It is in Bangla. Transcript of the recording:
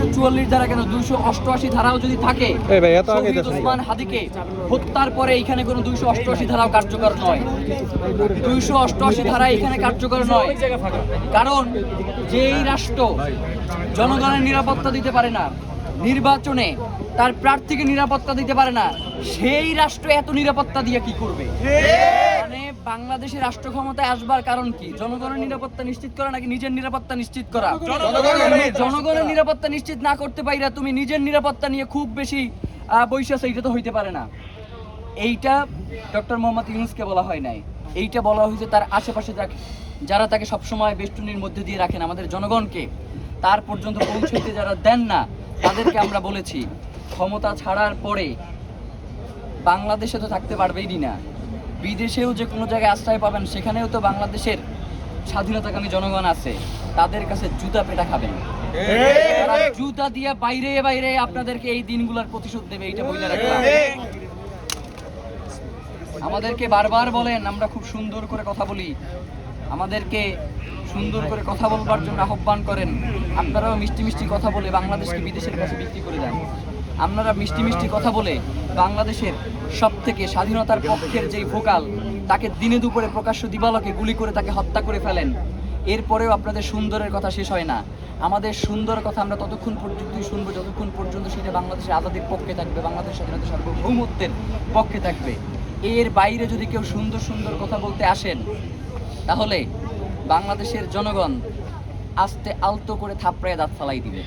244 ধারা কেন 288 ধারাও যদি থাকে, শহীদ ওসমান হাদিকে হত্যার পরে এখানে কোনো 288 ধারাও কার্যকর নয়। 288 ধারা এখানে কার্যকর নয়, কারণ যেই রাষ্ট্র জনগণের নিরাপত্তা দিতে পারে না, নির্বাচনে তার প্রার্থীকে নিরাপত্তা দিতে পারে না, সেই রাষ্ট্র এত নিরাপত্তা দিয়ে কি করবে? মানে বাংলাদেশের রাষ্ট্র ক্ষমতায় আসবার কারণ কি? জনগণের নিরাপত্তা নিশ্চিত করা নাকি নিজের নিরাপত্তা নিশ্চিত করা? জনগণের নিরাপত্তা নিশ্চিত না করতে পাইরা তুমি নিজের নিরাপত্তা নিয়ে খুব বেশি বৈশাখ, এইটা তো হইতে পারে না। এইটা ডক্টর মোহাম্মদ ইউনূসকে বলা হয় নাই, এইটা বলা হয়েছে তার আশেপাশে যারা তাকে সবসময় বেষ্টনীর মধ্যে দিয়ে রাখেন, আমাদের জনগণকে তার পর্যন্ত পৌঁছতে যারা দেন না, তাদেরকে আমরা বলেছি ক্ষমতা ছাড়ার পরে বাংলাদেশে তো থাকতে পারবেই না, বিদেশেও যে কোনো জায়গায় আশ্রয় পাবেন, সেখানেও তো বাংলাদেশের স্বাধীনতাকামী জনগণ আছে, তাদের কাছে জুতা পেটা খাবেন, তারা জুতা দিয়ে বাইরে বাইরে আপনাদেরকে এই দিনগুলোর প্রতিশোধ দেবে, এইটা বলে রাখলাম। আমাদেরকে বারবার বলেন আমরা খুব সুন্দর করে কথা বলি, আমাদেরকে সুন্দর করে কথা বলবার জন্য আহ্বান করেন, আপনারাও মিষ্টি মিষ্টি কথা বলে বাংলাদেশকে বিদেশের কাছে বিক্রি করে দেন। আপনারা মিষ্টি মিষ্টি কথা বলে বাংলাদেশের সব থেকে স্বাধীনতার পক্ষের যেই ভোকাল, তাকে দিনে দুপুরে প্রকাশ্য দিবালোকে গুলি করে তাকে হত্যা করে ফেলেন। এরপরেও আপনাদের সুন্দরের কথা শেষ হয় না। আমাদের সুন্দর কথা আমরা ততক্ষণ পর্যন্তই শুনবো যতক্ষণ পর্যন্ত সেটা বাংলাদেশের আজাদির পক্ষে থাকবে, বাংলাদেশ স্বাধীনতা সার্বভৌমত্বের পক্ষে থাকবে। এর বাইরে যদি কেউ সুন্দর সুন্দর কথা বলতে আসেন, তাহলে বাংলাদেশের জনগণ আস্তে আলতো করে থাপড়ায় দাঁত ফালাই দিবে।